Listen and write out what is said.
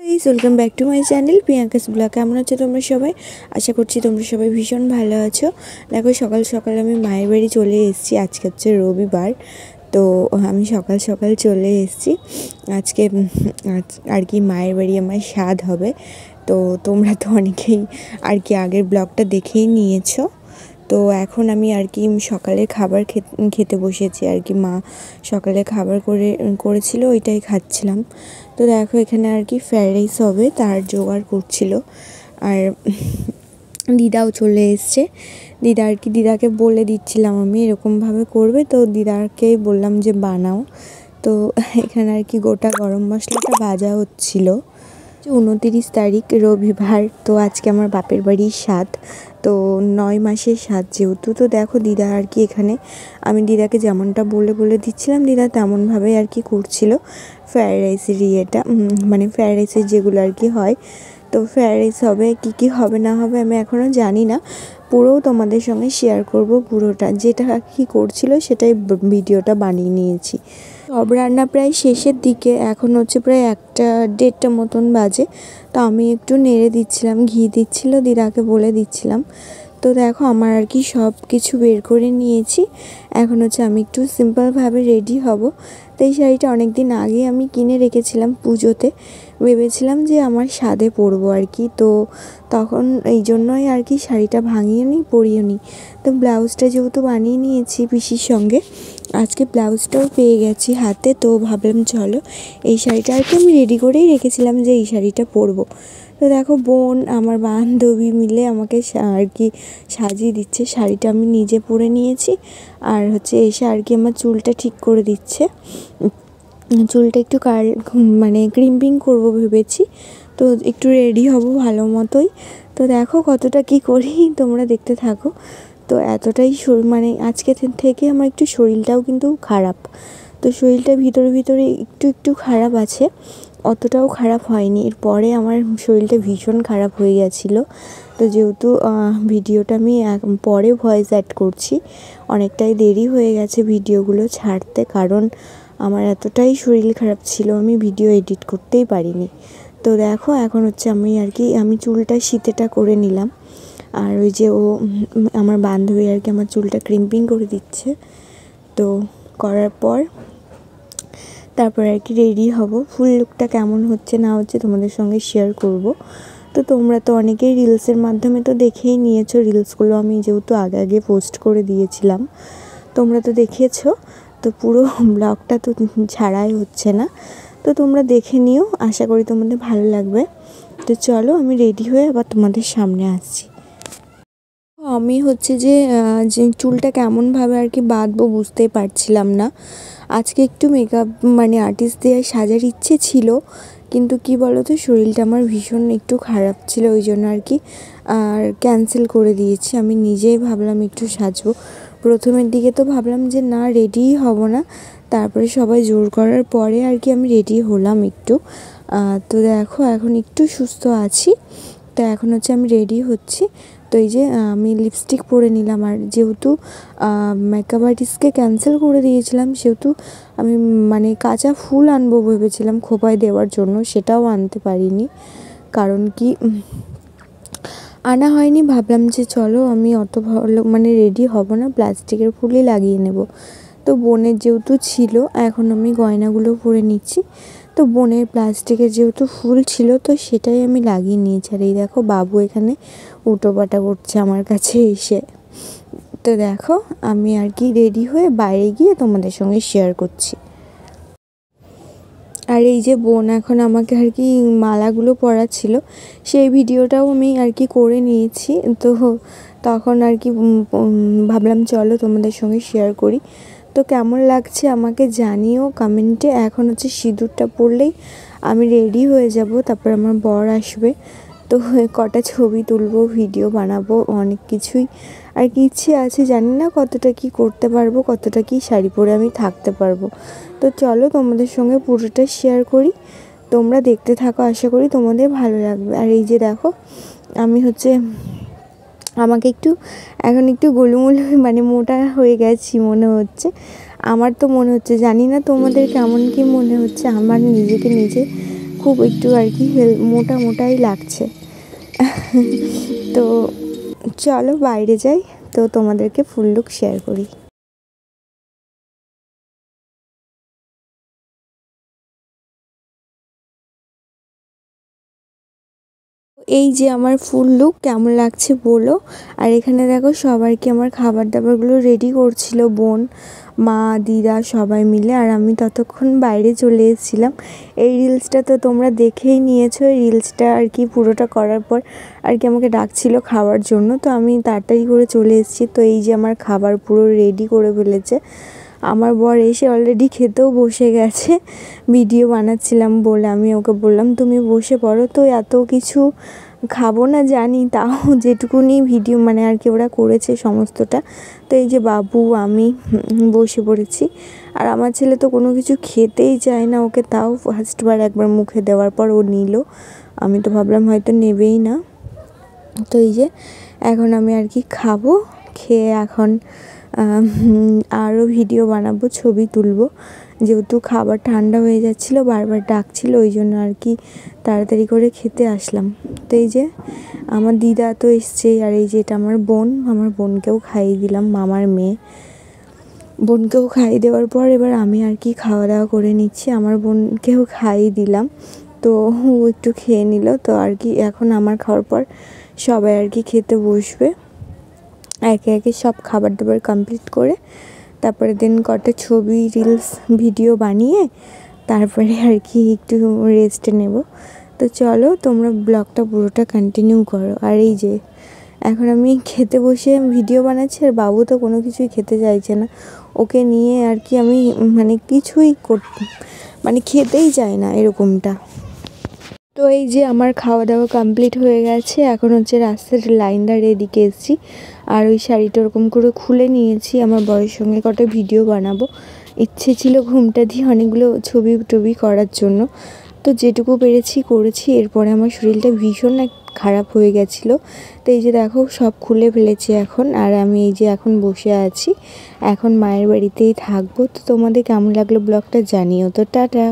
Welcome back to my channel Priyanka's blog. কেমন আছো তোমরা সবাই? আশা করছি তোমরা সবাই ভীষণ ভালো আছো। দেখো সকাল সকাল আমি মায়ের বাড়ি চলে এসেছি। আজকে হচ্ছে রবিবার, তো আমি সকাল সকাল চলে এসেছি। আজকে আর কি মায়ের বাড়ি আমার স্বাদ হবে। তো তোমরা তো অনেকেই আর কি আগের ব্লগটা দেখেই নিয়েছো। তো এখন আমি আর কি সকালের খাবার খেতে বসেছি আর কি। মা সকালে খাবার করেছিল, ওইটাই খাচ্ছিলাম। তো দেখো এখানে আর কি ফ্রায়েড রাইস হবে, তার জোগাড় করছিল। আর দিদাও চলে এসছে। দিদাকে বলে দিচ্ছিলাম আমি এরকমভাবে করবে, তো দিদাকেই বললাম যে বানাও। তো এখানে আর কি গোটা গরম মশলাটা ভাজা হচ্ছিল। 29 তারিখ রবিবার, তো আজকে আমার বাপের বাড়ির স্বাদ, তো 9 মাসের স্বাদ যেহেতু। তো দেখো দিদা আর কি এখানে আমি দিদাকে যেমনটা বলে দিচ্ছিলাম, দিদা তেমনভাবে আর কি করছিল ফ্রায়েড রাইসের মানে ফ্রায়েড রাইসের যেগুলো আর কি হয়। তো ফ্রায়েড রাইস হবে, কী হবে না হবে আমি এখনও জানি না। পুরো তোমাদের সঙ্গে শেয়ার করব, পুরোটা যেটা কি করছিল সেটাই ভিডিওটা বানিয়ে নিয়েছি। সব রান্না প্রায় শেষের দিকে, এখন হচ্ছে প্রায় 1-1:30 মতন বাজে। তো আমি একটু নেড়ে দিচ্ছিলাম, ঘি দিচ্ছিল, দিদাকে বলে দিচ্ছিলাম। তো দেখো আমার আর কি সব কিছু বের করে নিয়েছি। এখন হচ্ছে আমি একটু সিম্পলভাবে রেডি হব। তো এই শাড়িটা অনেক দিন আগে আমি কিনে রেখেছিলাম পুজোতে, ভেবেছিলাম যে আমার স্বাদে পরবো আর কি। তো তখন এই জন্যই আর কি শাড়িটা ভাঙিয়ে নিই, পরিয়ে নিই। তো ব্লাউজটা যেহেতু বানিয়ে নিয়েছি পিসির সঙ্গে, আজকে ব্লাউজটাও পেয়ে গেছি হাতে। তো ভাবলাম চলো এই শাড়িটা আর কি আমি রেডি করেই রেখেছিলাম যে এই শাড়িটা পরবো। তো দেখো বোন আমার বান্ধবী মিলে আমাকে আর কি সাজিয়ে দিচ্ছে। শাড়িটা আমি নিজে পরে নিয়েছি, আর হচ্ছে এসে আর কি আমার চুলটা ঠিক করে দিচ্ছে। চুলটা একটু মানে ক্রিম্পিং করব ভেবেছি। তো একটু রেডি হব ভালো মতোই। তো দেখো কতটা কি করি, তোমরা দেখতে থাকো। তো এতটাই মানে আজকে থেকে আমার একটু শরীরটাও কিন্তু খারাপ। তো শরীরটা ভিতরে একটু খারাপ আছে, অতটাও খারাপ হয়নি। এরপরে আমার শরীরটা ভীষণ খারাপ হয়ে গেছিলো। তো যেহেতু ভিডিওটা আমি পরে ভয়েস অ্যাড করছি, অনেকটাই দেরি হয়ে গেছে ভিডিওগুলো ছাড়তে, কারণ আমার এতটাই শরীর খারাপ ছিল আমি ভিডিও এডিট করতেই পারিনি। তো দেখো এখন হচ্ছে আমি চুলটা শীতেটা করে নিলাম। আর ওই যে আমার বান্ধবী আর কি আমার চুলটা ক্রিম্পিং করে দিচ্ছে। তো করার পর তারপর আর কি রেডি হব। ফুল লুকটা কেমন হচ্ছে না হচ্ছে তোমাদের সঙ্গে শেয়ার করব। তো তোমরা তো অনেকেই রিলসের মাধ্যমে তো দেখেই নিয়েছো, রিলসগুলো আমি যেহেতু আগে পোস্ট করে দিয়েছিলাম, তোমরা তো দেখেছো। তো পুরো ব্লগটা তো ছাড়াই হচ্ছে না, তো তোমরা দেখে নিও, আশা করি তোমাদের ভালো লাগবে। তো চলো আমি রেডি হয়ে আবার তোমাদের সামনে আসছি। আমি হচ্ছে যে চুলটা কেমনভাবে আর কি বাঁধবো বুঝতেই পারছিলাম না। আজকে একটু মেকআপ মানে আর্টিস্ট দিয়ে সাজার ইচ্ছে ছিল, কিন্তু কি বলো তো শরীরটা আমার ভীষণ একটু খারাপ ছিল, ওই জন্য আর কি আর ক্যান্সেল করে দিয়েছি। আমি নিজেই ভাবলাম একটু সাজবো। প্রথমের দিকে তো ভাবলাম যে না রেডিই হব না, তারপরে সবাই জোর করার পরে আর কি আমি রেডি হলাম একটু। তো দেখো এখন একটু সুস্থ আছি। তো এখন হচ্ছে আমি রেডি হচ্ছি। তো এই যে আমি লিপস্টিক পরে নিলাম, আর যেহেতু মেকআপ আর্টিস্টকে ক্যান্সেল করে দিয়েছিলাম, সেহেতু আমি মানে কাঁচা ফুল আনবো ভেবেছিলাম খোঁপায় দেওয়ার জন্য, সেটাও আনতে পারিনি। কারণ কি আনা হয়নি। ভাবলাম যে চলো আমি অত ভালো মানে রেডি হব না, প্লাস্টিকের ফুলই লাগিয়ে নেব। তো বোনের যেহেতু ছিল, এখন আমি গয়নাগুলো পরে নিচ্ছি। তো বোনের প্লাস্টিকের যেহেতু ফুল ছিল, তো সেটাই আমি লাগিয়ে নিয়েছি। আর এই দেখো বাবু এখানে উটোপাটা করছে আমার কাছে এসে। তো দেখো আমি আর কি রেডি হয়ে বাইরে গিয়ে তোমাদের সঙ্গে শেয়ার করছি। আর এই যে বোন এখন আমাকে আর কি মালাগুলো পরাচ্ছিল, সেই ভিডিওটাও আমি আর কি করে নিয়েছি। তো তখন আর কি ভাবলাম চলো তোমাদের সঙ্গে শেয়ার করি। তো কেমন লাগছে আমাকে জানিও কমেন্টে। এখন হচ্ছে সিঁদুরটা পরলেই আমি রেডি হয়ে যাব, তারপর আমার বর আসবে। তো কটা ছবি তুলবো, ভিডিও বানাবো, অনেক কিছুই আর কি ইচ্ছে আছে। জানি না কতটা কি করতে পারবো, কতটা কি শাড়ি পরে আমি থাকতে পারবো। তো চলো তোমাদের সঙ্গে পুরোটা শেয়ার করি, তোমরা দেখতে থাকো, আশা করি তোমাদের ভালো লাগবে। আর এই যে দেখো আমি হচ্ছে আমাকে এখন একটু গোলুমোলু মানে মোটা হয়ে গেছি মনে হচ্ছে। আমার তো মনে হচ্ছে, জানি না তোমাদের কেমন কি মনে হচ্ছে। আমার নিজেকে নিজে খুব একটু আর কি মোটা মোটাই লাগছে। তো চলো বাইরে যাই, তো তোমাদেরকে ফুল লুক শেয়ার করি। এই যে আমার ফুল লুক কেমন লাগছে বলো। আর এখানে দেখো সবাইকে আমার খাবার দাবারগুলো রেডি করছিল বোন, মা, দিদা সবাই মিলে। আর আমি ততক্ষণ বাইরে চলে এসেছিলাম। এই রিলসটা তো তোমরা দেখেই নিয়েছো। এই রিলসটা আর কি পুরোটা করার পর আর কি আমাকে ডাকছিল খাওয়ার জন্য, তো আমি তাড়াতাড়ি করে চলে এসেছি। তো এই যে আমার খাবার পুরো রেডি করে ফেলেছে। আমার বর এসে অলরেডি খেতেও বসে গেছে। ভিডিও বানাচ্ছিলাম বলে আমি ওকে বললাম তুমি বসে পড়ো। তো এত কিছু খাবো না জানি, তাও যেটুকুনি ভিডিও মানে আর কি ওরা করেছে সমস্তটা। তো এই যে বাবু আমি বসে পড়েছি। আর আমার ছেলে তো কোনো কিছু খেতেই চায় না, ওকে তাও ফার্স্টবার একবার মুখে দেওয়ার পর ও নিল। আমি তো ভাবলাম হয়তো নেবেই না। তো এই যে এখন আমি আর কি খাবো, খেয়ে এখন আরও ভিডিও বানাবো, ছবি তুলবো। যেহেতু খাবার ঠান্ডা হয়ে যাচ্ছিলো, বারবার ডাকছিল, ওই জন্য আর কি তাড়াতাড়ি করে খেতে আসলাম। তো এই যে আমার দিদা তো এসছেই। আর এই যে এটা আমার বোন, আমার বোনকেও খাইয়ে দিলাম, মামার মেয়ে। বোনকেও খাইয়ে দেওয়ার পর এবার আমি আর কি খাওয়া দাওয়া করে নিচ্ছি। আমার বোনকেও খাইয়ে দিলাম, তো ও একটু খেয়ে নিল। তো আর কি এখন আমার খাওয়ার পর সবাই আর কি খেতে বসবে। একে একে সব খাবার দাবার কমপ্লিট করে তারপরে দেন কটা ছবি রিলস ভিডিও বানিয়ে তারপরে আর কি একটু রেস্ট নেব। তো চলো তোমরা ব্লগটা পুরোটা কন্টিনিউ করো। আর এই যে এখন আমি খেতে বসে ভিডিও বানাচ্ছি, আর বাবু তো কোনো কিছুই খেতে চাইছে না। ওকে নিয়ে আর কি আমি মানে কিছুই মানে খেতেই চায় না এরকমটা। তো এই যে আমার খাওয়া দাওয়া কমপ্লিট হয়ে গেছে। এখন হচ্ছে রাস্তার লাইনটা এদিকে এসেছি। আর ওই শাড়িটা ওরকম করে খুলে নিয়েছি, আমার বরের সঙ্গে কটা ভিডিও বানাবো। ইচ্ছে ছিল ঘুমটা দিয়ে অনেকগুলো ছবি টবি করার জন্য, তো যেটুকু পেরেছি করেছি। এরপরে আমার শরীরটা ভীষণ খারাপ হয়ে গেছিলো। তো এই যে দেখো সব খুলে ফেলেছি এখন। আর আমি এই যে এখন বসে আছি, এখন মায়ের বাড়িতেই থাকবো। তো তোমাদের কেমন লাগলো ব্লগটা জানিও। তো টাটা।